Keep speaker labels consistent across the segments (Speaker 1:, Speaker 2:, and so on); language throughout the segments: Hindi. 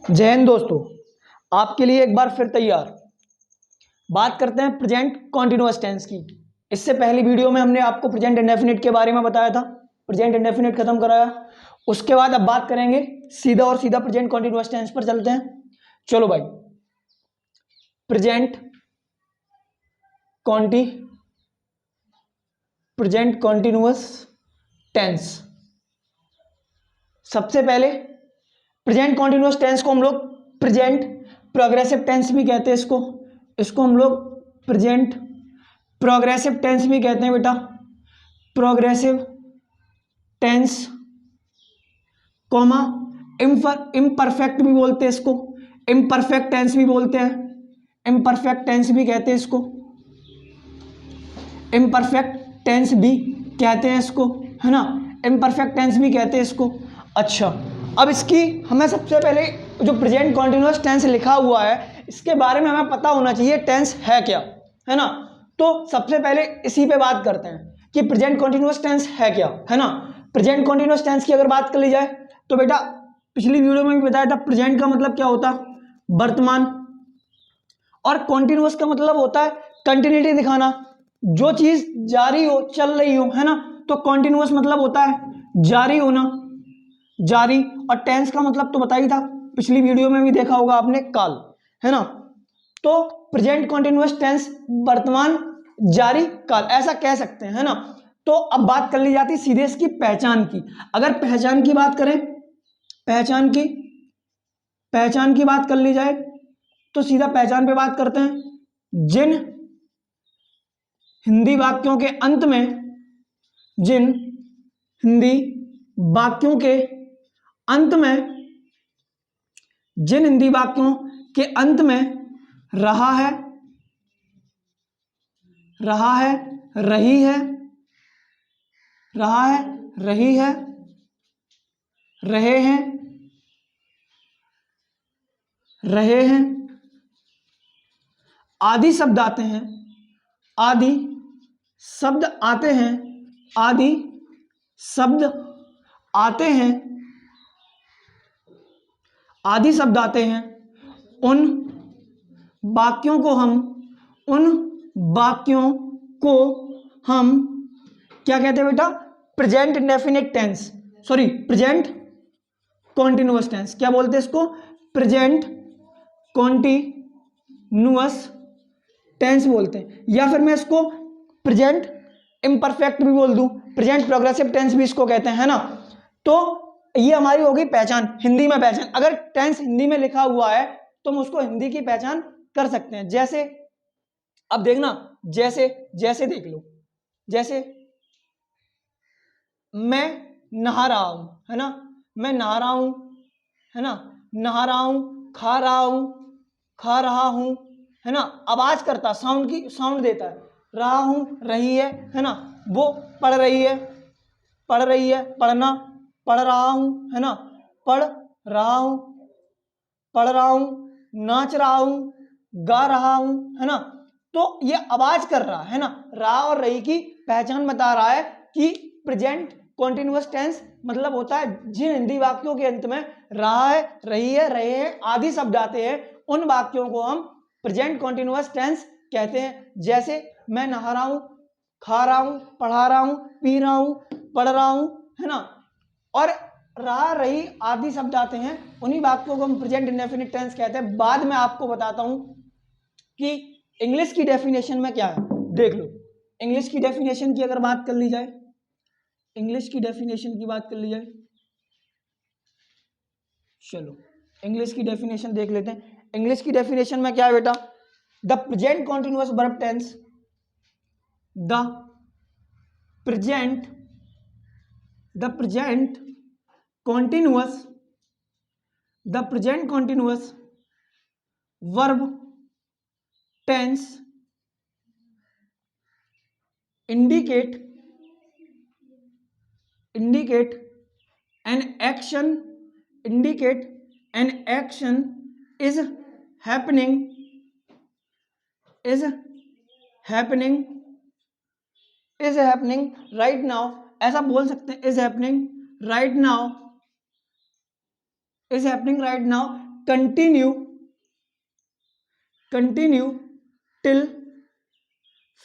Speaker 1: जय हिंद दोस्तों, आपके लिए एक बार फिर तैयार। बात करते हैं प्रेजेंट कॉन्टिन्यूअस टेंस की। इससे पहली वीडियो में हमने आपको प्रेजेंट इंडेफिनिट के बारे में बताया था, प्रेजेंट इंडेफिनिट खत्म कराया। उसके बाद अब बात करेंगे सीधा और सीधा प्रेजेंट कॉन्टिन्यूअस टेंस पर चलते हैं। चलो भाई, प्रेजेंट कॉन्टिन्यूअस टेंस। सबसे पहले प्रेजेंट कॉन्टिन्यूअस टेंस को हम लोग प्रेजेंट प्रोग्रेसिव टेंस भी कहते हैं। इसको हम लोग प्रेजेंट प्रोग्रेसिव टेंस भी कहते हैं बेटा, प्रोग्रेसिव टेंस कॉमा इम्परफेक्ट भी बोलते हैं इसको, इम्परफेक्ट टेंस भी बोलते हैं, इम्परफेक्ट टेंस भी कहते हैं इसको, इम्परफेक्ट टेंस भी कहते हैं इसको, है ना, इम्परफेक्ट टेंस भी कहते हैं इसको। अच्छा, अब इसकी हमें सबसे पहले जो प्रेजेंट कॉन्टिन्यूअस टेंस लिखा हुआ है इसके बारे में हमें पता होना चाहिए टेंस है क्या, है ना। तो सबसे पहले इसी पे बात करते हैं कि प्रेजेंट कॉन्टिन्यूअस टेंस है क्या, है ना। प्रेजेंट कॉन्टिन्यूअस टेंस की अगर बात कर ली जाए तो बेटा पिछली वीडियो में भी बताया था, प्रेजेंट का मतलब क्या होता है, वर्तमान, और कॉन्टिन्यूअस का मतलब होता है कंटिन्यूटी दिखाना, जो चीज जारी हो, चल रही हो, है ना। तो कॉन्टिन्यूअस मतलब होता है जारी होना, जारी। और टेंस का मतलब तो बता ही था, पिछली वीडियो में भी देखा होगा आपने, काल, है ना। तो प्रेजेंट कॉन्टिन्यूअस टेंस वर्तमान, जारी, काल, ऐसा कह सकते हैं, है ना। तो अब बात कर ली जाती सीधे इसकी पहचान की। अगर पहचान की बात करें, पहचान की बात कर ली जाए तो सीधा पहचान पे बात करते हैं। जिन हिंदी वाक्यों के अंत में, जिन हिंदी वाक्यों के अंत में, जिन हिंदी वाक्यों के अंत में रहा है, रही है, रहा है, रही है, रहे हैं, रहे हैं, आदि शब्द आते हैं, आदि शब्द आते हैं, आदि शब्द आते हैं, आदि शब्द आते हैं, उन वाक्यों को हम, उन वाक्यों को हम क्या कहते हैं बेटा, present indefinite tense, sorry present continuous tense. क्या बोलते हैं इसको, प्रेजेंट कॉन्टिन्यूअस टेंस बोलते हैं। या फिर मैं इसको प्रेजेंट इम्परफेक्ट भी बोल दूं, प्रेजेंट प्रोग्रेसिव टेंस भी इसको कहते हैं, है ना। तो ये हमारी होगी पहचान, हिंदी में पहचान। अगर टेंस हिंदी में लिखा हुआ है तो हम उसको हिंदी की पहचान कर सकते हैं। जैसे अब देखना, जैसे जैसे देख लो, जैसे मैं नहा रहा हूं, है ना, मैं नहा रहा हूं, है ना, नहा रहा हूं, खा रहा हूं, खा रहा हूं, है ना, आवाज करता, साउंड की, साउंड देता है, रहा हूं, रही है ना, वो पढ़ रही है, पढ़ रही है, पढ़ना, पढ़ रहा हूं, है ना, पढ़ रहा हूं, पढ़ रहा हूं, नाच रहा हूं, गा रहा हूं, है ना। तो ये आवाज कर रहा है ना, रहा और रही की पहचान बता रहा है कि प्रेजेंट कॉन्टिन्यूअस टेंस मतलब होता है जिन हिंदी वाक्यों के अंत में रहा है, रही है, रहे हैं आदि शब्द आते हैं, उन वाक्यों को हम प्रेजेंट कॉन्टिन्यूअस टेंस कहते हैं। जैसे मैं नहा रहा हूं, खा रहा हूं, पढ़ा रहा हूं, पी रहा हूं, पढ़ रहा हूं, है ना, और रहा रही आदि शब्द आते हैं, उन्हीं वाक्यों को हम प्रेजेंट इंडेफिनिट टेंस कहते हैं। बाद में आपको बताता हूं कि इंग्लिश की डेफिनेशन में क्या है, देख लो। इंग्लिश की डेफिनेशन की अगर बात कर ली जाए, इंग्लिश की डेफिनेशन की बात कर ली जाए, चलो इंग्लिश की डेफिनेशन देख लेते हैं। इंग्लिश की डेफिनेशन में क्या है बेटा, the present continuous verb tense, the present continuous the present continuous verb tense indicate an action, indicate an action is happening, is happening, is happening right now, ऐसा बोल सकते हैं, is happening right now, is happening right now continue till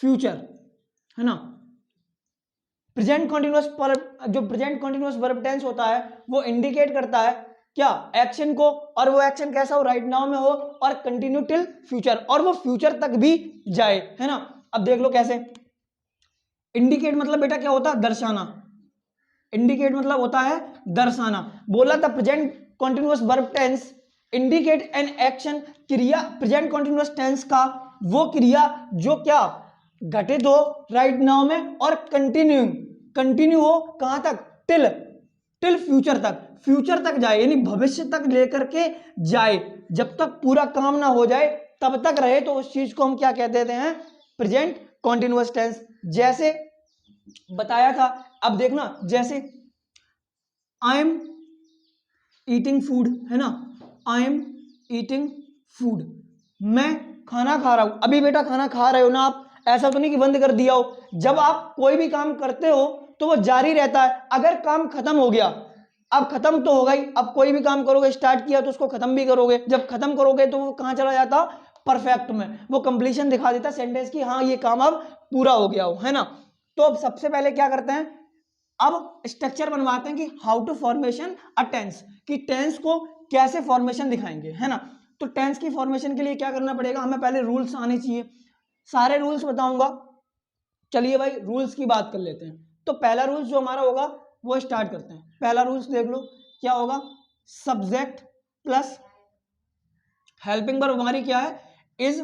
Speaker 1: future, है ना। प्रेजेंट कॉन्टिन्यूअस जो प्रेजेंट कॉन्टिन्यूअस वर्ब टेंस होता है वो इंडिकेट करता है क्या, एक्शन को, और वो एक्शन कैसा हो, राइट नाउ में हो, और कंटिन्यू टिल फ्यूचर, और वो फ्यूचर तक भी जाए, है ना। अब देख लो कैसे। इंडिकेट मतलब बेटा क्या होता है, दर्शाना। इंडिकेट मतलब होता है दर्शाना। बोला था present continuous verb tense indicate an action, क्रिया प्रेजेंट कॉन्टिन्यूअस टेंस का वो क्रिया जो क्या घटित हो राइट नाउ में, और कंटिन्यू हो कहां तक, टिल फ्यूचर तक, फ्यूचर तक जाए, यानी भविष्य तक लेकर के जाए, जब तक पूरा काम ना हो जाए तब तक रहे, तो उस चीज को हम क्या कह देते हैं, प्रेजेंट कॉन्टिन्यूअस टेंस। जैसे बताया था, अब देखना, जैसे आई एम ईटिंग फूड, है ना, आई एम ईटिंग फूड, मैं खाना खा रहा हूं। अभी बेटा खाना खा रहे हो ना आप, ऐसा तो नहीं कि बंद कर दिया हो। जब आप कोई भी काम करते हो तो वो जारी रहता है। अगर काम खत्म हो गया, अब खत्म तो होगा ही, अब कोई भी काम करोगे, स्टार्ट किया तो उसको खत्म भी करोगे, जब खत्म करोगे तो वो कहां चला जाता, परफेक्ट में, वो कंप्लीशन दिखा देता सेंटेंस की, हाँ ये काम अब पूरा हो गया हो, है ना। तो अब सबसे पहले क्या करते हैं, अब स्ट्रक्चर बनवाते हैं कि how to formation a tense, कि टेंस को कैसे फॉर्मेशन दिखाएंगे, है ना। तो टेंस की फॉर्मेशन के लिए क्या करना पड़ेगा, हमें पहले रूल्स आने चाहिए, सारे रूल्स बताऊंगा। चलिए भाई रूल्स की बात कर लेते हैं। तो पहला रूल्स जो हमारा होगा वो स्टार्ट करते हैं। पहला रूल्स देख लो क्या होगा, सब्जेक्ट प्लस हेल्पिंग वर्ब हमारी क्या है, is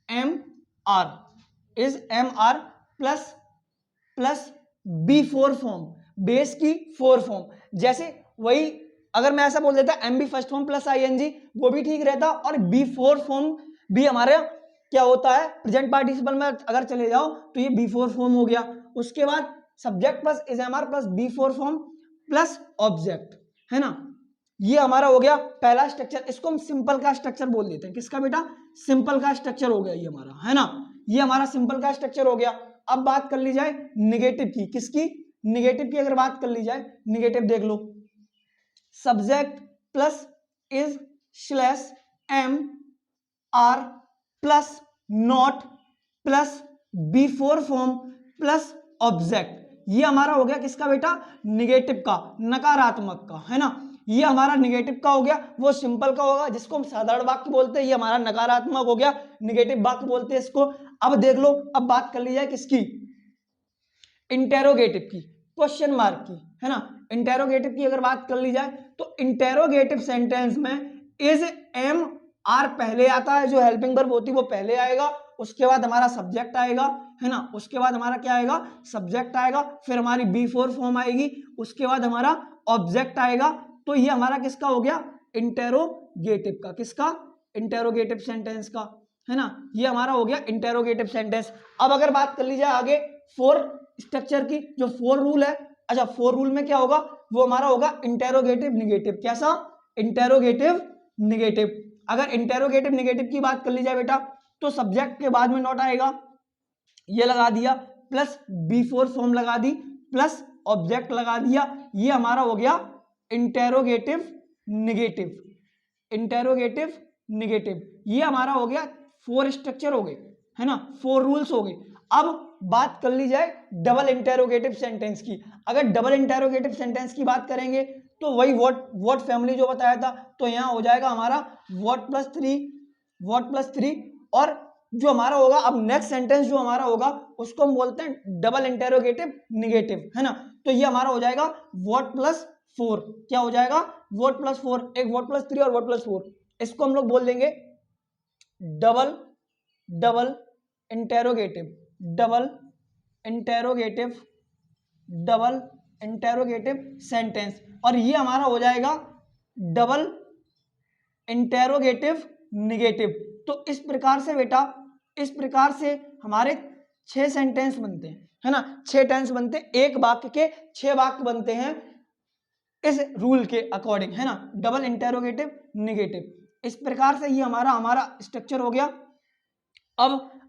Speaker 1: am are plus V four form, base की फोर फॉर्म। जैसे वही अगर मैं ऐसा बोल देता am V first form plus ING, वो भी ठीक रहता, और बी फोर फॉर्म भी हमारे क्या होता है, प्रेजेंट पार्टिसिपल में अगर चले जाओ तो ये बी फोर फॉर्म हो गया। उसके बाद subject plus is am are plus V four form plus object, है ना। ये हमारा हो गया पहला स्ट्रक्चर, इसको हम सिंपल का स्ट्रक्चर बोल देते हैं। किसका बेटा, सिंपल का स्ट्रक्चर हो गया ये हमारा, है ना। ये हमारा सिंपल का स्ट्रक्चर हो गया। अब बात कर ली जाए निगेटिव की, किसकी, निगेटिव की अगर बात कर ली जाए, निगेटिव देख लो, subject plus is slash am are plus not plus V four form plus object, ये हमारा हो गया किसका बेटा, निगेटिव का, नकारात्मक का, है ना। ये हमारा निगेटिव का हो गया, वो सिंपल का होगा जिसको हम साधारण वाक्य बोलते हैं, ये हमारा नकारात्मक हो गया, निगेटिव वाक्य बोलते हैं इसको। अब देख लो, अब बात कर ली जाए किसकी, इंटेरोगेटिव की, क्वेश्चन मार्क की, है ना। इंटेरोगेटिव की अगर बात कर ली जाए तो इंटेरोगेटिव सेंटेंस में इज एम आर पहले आता है, जो हेल्पिंग वर्ब होती है वो पहले आएगा, उसके बाद हमारा सब्जेक्ट आएगा, है ना। उसके बाद हमारा क्या आएगा, सब्जेक्ट आएगा, फिर हमारी बी फोर फॉर्म आएगी, उसके बाद हमारा ऑब्जेक्ट आएगा। तो ये हमारा किसका हो गया, इंटेरोगेटिव का, किसका, इंटेरोगेटिव सेंटेंस का, है ना। ये हमारा हो गया इंटेरोगेटिव सेंटेंस। अब अगर बात कर ली जाए आगे फोर स्ट्रक्चर की, जो फोर रूल है, अच्छा फोर रूल में क्या होगा, वो हमारा होगा इंटेरोगेटिव निगेटिव। कैसा, इंटेरोगेटिव निगेटिव। अगर इंटेरोगेटिव निगेटिव की बात कर ली जाए बेटा, तो सब्जेक्ट के बाद में नॉट आएगा, ये लगा दिया, प्लस बी फोर फॉर्म लगा दी, प्लस ऑब्जेक्ट लगा दिया, ये हमारा हो गया इंटेरोगेटिव निगेटिव। इंटेरोगेटिव निगेटिव ये हमारा हो गया, फोर स्ट्रक्चर हो गए, है ना, फोर रूल्स हो गए। अब बात कर ली जाए डबल इंटेरोगेटिव सेंटेंस की। अगर डबल इंटेरोगेटिव सेंटेंस की बात करेंगे तो वही व्हाट फैमिली जो बताया था, तो यहां हो जाएगा हमारा व्हाट प्लस थ्री, और जो हमारा होगा अब नेक्स्ट सेंटेंस जो हमारा होगा उसको हम बोलते हैं डबल इंटेरोगेटिव निगेटिव, है ना। तो ये हमारा हो जाएगा व्हाट प्लस फोर, क्या हो जाएगा, व्हाट प्लस फोर, एक व्हाट प्लस थ्री और व्हाट प्लस फोर, इसको हम लोग बोल देंगे double interrogative, double interrogative sentence, और ये हमारा हो जाएगा डबल इंटेरोगेटिव निगेटिव। तो इस प्रकार से बेटा, इस प्रकार से हमारे 6 सेंटेंस बनते हैं, है ना, 6 टेंस बनते हैं, एक वाक्य के 6 वाक्य बनते हैं इस रूल के अकॉर्डिंग, है ना, डबल इंटेरोगेटिव निगेटिव। इस प्रकार से ये हमारा स्ट्रक्चर हो गया।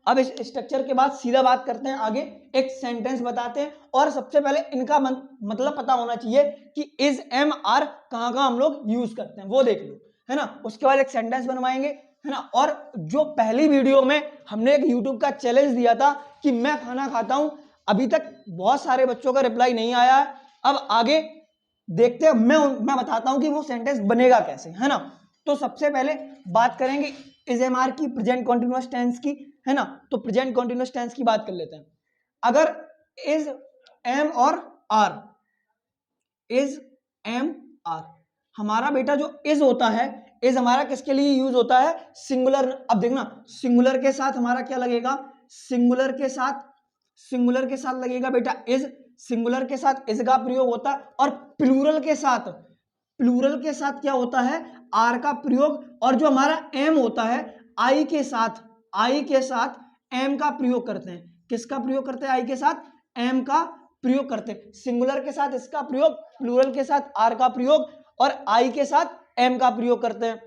Speaker 1: अब इस स्ट्रक्चर के बाद सीधा बात करते हैं आगे, एक सेंटेंस बताते हैं, और सबसे पहले इनका मतलब पता होना चाहिए कि इज एम आर कहां हम लोग यूज करते हैं, वो देख लो। है ना, उसके बाद एक सेंटेंस बनवाएंगे, है ना। और जो पहली वीडियो में हमने एक यूट्यूब का चैलेंज दिया था कि मैं खाना खाता हूं, अभी तक बहुत सारे बच्चों का रिप्लाई नहीं आया है। अब आगे देखते हैं, मैं बताता हूं कि वो सेंटेंस बनेगा कैसे, है ना। तो सबसे पहले बात करेंगे इज एम आर की, प्रेजेंट कॉन्टिन्यूअस टेंस की, है ना। तो प्रेजेंट कॉन्टिन्यूअस टेंस की बात कर लेते हैं। अगर इज, एम और आर, इज, एम, आर, हमारा बेटा जो इज होता है, इज हमारा किसके लिए यूज होता है, सिंगुलर। अब देखना, सिंगुलर के साथ हमारा क्या लगेगा, सिंगुलर के साथ लगेगा बेटा इज, सिंगुलर के साथ इज का प्रयोग होता है। और प्लूरल के साथ क्या होता है, आर का प्रयोग। और जो हमारा एम होता है, आई के साथ एम का प्रयोग करते हैं। किसका प्रयोग करते हैं, आई के साथ एम का प्रयोग करते हैं। सिंगुलर के साथ इसका प्रयोग, प्लूरल के साथ आर का प्रयोग, और आई के साथ एम का प्रयोग करते हैं।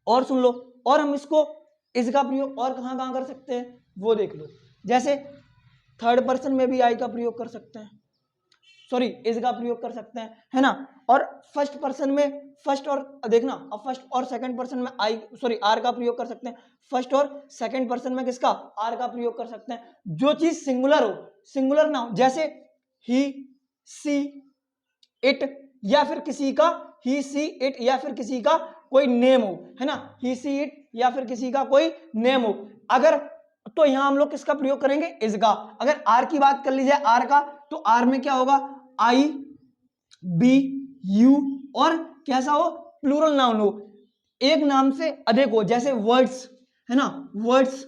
Speaker 1: और सुन लो, और हम इसको इज का प्रयोग और कहां कहां कर सकते हैं वो देख लो। जैसे थर्ड पर्सन में भी आई का प्रयोग कर सकते हैं, सॉरी इज का प्रयोग कर सकते हैं, है ना। और फर्स्ट पर्सन में, फर्स्ट और देखना, अब फर्स्ट और सेकंड पर्सन में आर का प्रयोग कर सकते हैं। फर्स्ट और सेकंड पर्सन में किसका, आर का प्रयोग कर सकते हैं। जो चीज सिंगुलर हो, सिंगुलर ना हो, जैसे ही, सी, इट, या फिर किसी का ही, सी, इट, या फिर किसी का कोई नेम हो, है ना, ही, सी, इट, या फिर किसी का कोई नेम हो, अगर, तो यहां हम लोग किसका प्रयोग करेंगे, इज का। अगर आर की बात कर लीजिए, आर का, तो आर में क्या होगा, आई, बी, यू, और कैसा हो, प्लूरल नाउन हो, एक नाम से अधिक हो, जैसे वर्ड्स, है ना, वर्ड्स,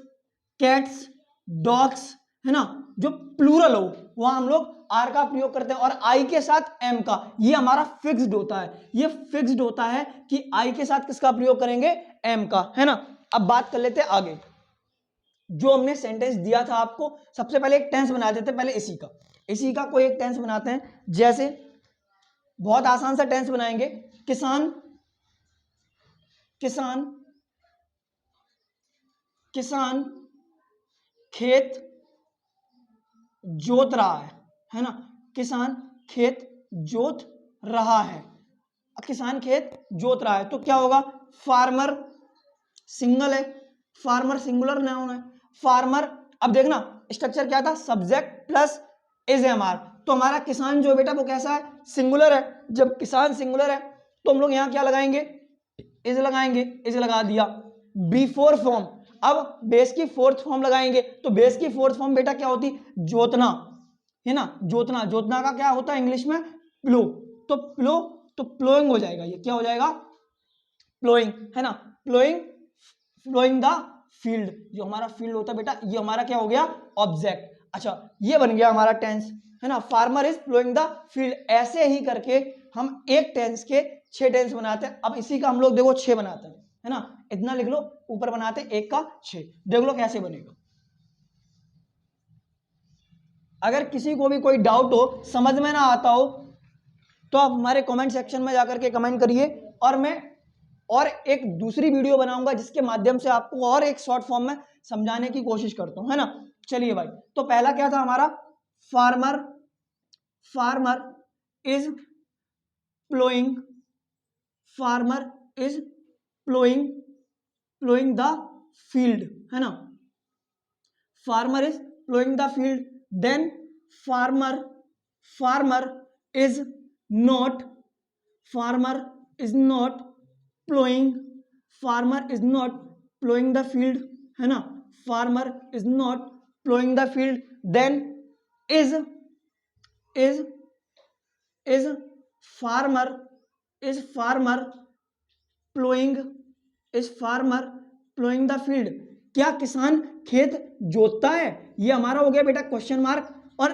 Speaker 1: कैट्स, डॉग्स, है ना। जो प्लूरल हो वहां हम लोग आर का प्रयोग करते हैं। और आई के साथ एम का, ये हमारा फिक्स्ड होता है, ये फिक्स्ड होता है कि आई के साथ किसका प्रयोग करेंगे, एम का, है ना। अब बात कर लेते हैं आगे, जो हमने सेंटेंस दिया था आपको, सबसे पहले एक टेंस बना देते हैं, पहले इसी का कोई एक टेंस बनाते हैं। जैसे बहुत आसान सा टेंस बनाएंगे, किसान, खेत जोत रहा है ना, किसान खेत जोत रहा है, किसान खेत जोत रहा है, तो क्या होगा, फार्मर सिंगल है, फार्मर सिंगुलर नाउन है, फार्मर। अब देखना स्ट्रक्चर क्या था, subject plus is am are, तो हमारा किसान जो बेटा वो कैसा है, सिंगुलर है। जब किसान सिंगुलर है तो हम लोग यहां क्या लगाएंगे, इज लगाएंगे, इज लगा दिया। बिफोर फॉर्म, अब बेस की फोर्थ फॉर्म लगाएंगे, तो बेस की फोर्थ फॉर्म बेटा क्या होती, जोतना, है ना, जोतना, जोतना का क्या होता है इंग्लिश में, प्लो, तो प्लो, तो प्लोइंग हो जाएगा, ये क्या हो जाएगा, प्लोइंग, है ना, फ्लोइंग द फील्ड, जो हमारा फील्ड होता है बेटा, ये हमारा क्या हो गया, ऑब्जेक्ट। अच्छा, ये बन गया हमारा टेंस, है ना, farmer is flowing the field. ऐसे ही करके हम एक टेंस के 6 टेंस बनाते हैं। अब इसी का हम लोग देखो 6 बनाते हैं, है ना, इतना लिख लो, ऊपर बनाते हैं 1 का 6, देख लो कैसे बनेगा। अगर किसी को भी कोई डाउट हो, समझ में ना आता हो, तो आप हमारे कमेंट सेक्शन में जाकर के कमेंट करिए, और मैं और एक दूसरी वीडियो बनाऊंगा जिसके माध्यम से आपको और एक शॉर्ट फॉर्म में समझाने की कोशिश करता हूं, है ना। चलिए भाई, तो पहला क्या था हमारा, farmer is ploughing, farmer is ploughing the field, है ना, farmer is ploughing the field. Then farmer is not ploughing, farmer is not ploughing the field, है ना, farmer is not ploughing the field. Then is farmer ploughing the field, क्या किसान खेत जोतता है, ये हमारा हो गया बेटा क्वेश्चन मार्क, और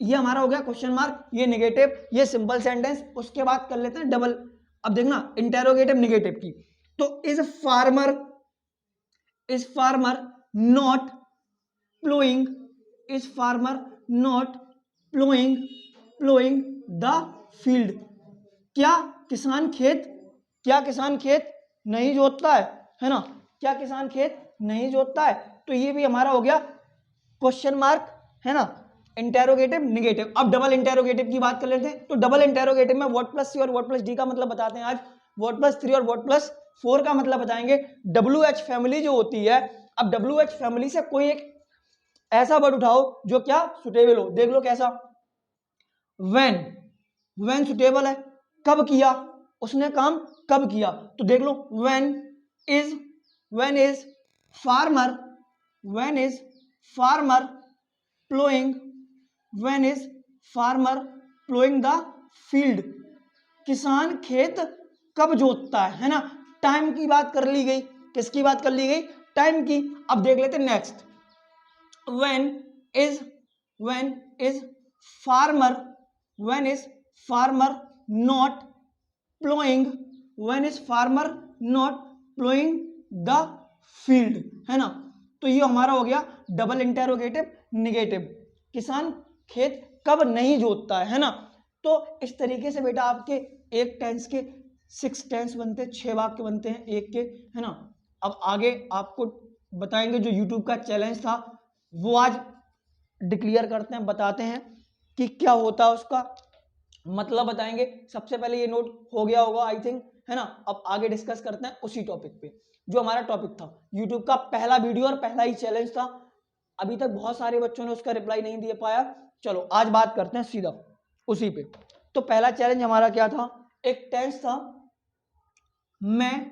Speaker 1: ये हमारा हो गया क्वेश्चन मार्क, ये नेगेटिव, ये सिंपल सेंटेंस। उसके बाद कर लेते हैं डबल, अब देखना इंटेरोगेटिव नेगेटिव की, तो is farmer not ploughing, ploughing the field, क्या किसान खेत नहीं जोतता है ना, क्या किसान खेत नहीं जोतता है, तो ये भी हमारा हो गया क्वेश्चन मार्क, है ना, इंटेरोगेटिव नेगेटिव। अब डबल इंटेरोगेटिव की बात कर लेते हैं, तो डबल इंटेरोगेटिव में वर्ड प्लस सी और वर्ड प्लस डी का मतलब बताते हैं आज, वर्ड प्लस 3 और वर्ड प्लस फोर का मतलब बताएंगे WH फैमिली जो होती है। अब WH फैमिली से कोई एक ऐसा वर्ड उठाओ जो क्या सुटेबल हो, देख लो कैसा। व्हेन सुटेबल है, कब किया उसने काम, कब किया, तो देख लो when is farmer, when is farmer ploughing, when is farmer ploughing the field, किसान खेत कब जोतता है ना। टाइम की बात कर ली गई, किसकी बात कर ली गई, टाइम की। अब देख लेते next, when is farmer, when is farmer not ploughing, when is farmer not ploughing the field, है ना। तो ये हमारा हो गया डबल इंटेरोगेटिव निगेटिव, किसान खेत कब नहीं जोतता है ना। तो इस तरीके से बेटा आपके एक टेंस के 6 टेंस बनते हैं, 6 वाक्य बनते हैं एक के, है ना। अब आगे आपको बताएंगे जो YouTube का चैलेंज था वो आज डिक्लेयर करते हैं, बताते हैं कि क्या होता है, उसका मतलब बताएंगे। सबसे पहले ये नोट हो गया होगा आई थिंक, है ना। अब आगे डिस्कस करते हैं उसी टॉपिक पे जो हमारा टॉपिक था, YouTube का पहला वीडियो और पहला ही चैलेंज था। अभी तक बहुत सारे बच्चों ने उसका रिप्लाई नहीं दे पाया। चलो आज बात करते हैं सीधा उसी पे। तो पहला चैलेंज हमारा क्या था, एक टेंस था, मैं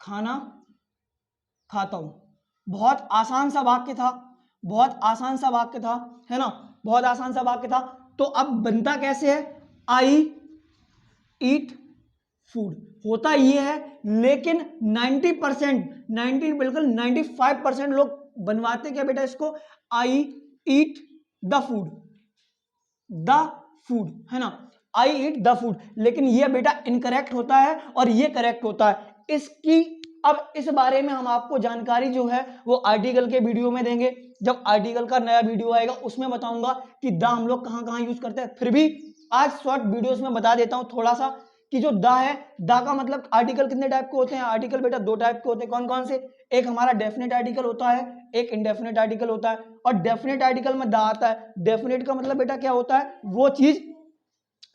Speaker 1: खाना खाता हूं। बहुत आसान सा वाक्य था, बहुत आसान सा वाक्य था, है ना, बहुत आसान सा वाक्य था। तो अब बनता कैसे है, आई ईट फूड, होता ये है, लेकिन 90%, 90 बिल्कुल 95% लोग बनवाते क्या बेटा इसको, I eat the food, the food, है ना, आई ईट द फूड। लेकिन ये बेटा इनकरेक्ट होता है और ये करेक्ट होता है। इसकी अब इस बारे में हम आपको जानकारी जो है वो आर्टिकल के वीडियो में देंगे। जब आर्टिकल का नया वीडियो आएगा उसमें बताऊंगा कि द हम लोग कहां कहां यूज करते हैं। फिर भी आज शॉर्ट वीडियोस में बता देता हूं थोड़ा सा कि जो द है, द का मतलब आर्टिकल कितने टाइप के होते हैं, आर्टिकल बेटा 2 टाइप के होते हैं। कौन कौन से, एक हमारा डेफिनेट आर्टिकल होता है, एक इनडेफिनेट आर्टिकल होता है। और डेफिनेट आर्टिकल में द आता है। डेफिनेट का मतलब बेटा क्या होता है, वो चीज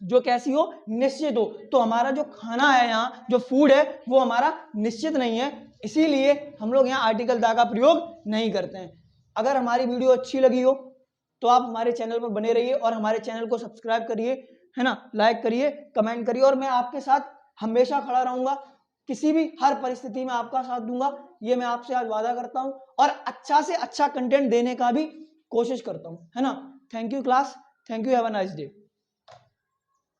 Speaker 1: जो कैसी हो, निश्चित हो। तो हमारा जो खाना है यहाँ, जो फूड है, वो हमारा निश्चित नहीं है, इसीलिए हम लोग यहाँ आर्टिकल द का प्रयोग नहीं करते हैं। अगर हमारी वीडियो अच्छी लगी हो तो आप हमारे चैनल पर बने रहिए और हमारे चैनल को सब्सक्राइब करिए, है ना, लाइक करिए, कमेंट करिए, और मैं आपके साथ हमेशा खड़ा रहूंगा। किसी भी हर परिस्थिति में आपका साथ दूंगा, ये मैं आपसे आज वादा करता हूं, और अच्छा से अच्छा कंटेंट देने का भी कोशिश करता हूं, है ना। Thank you class, thank you, have a nice day.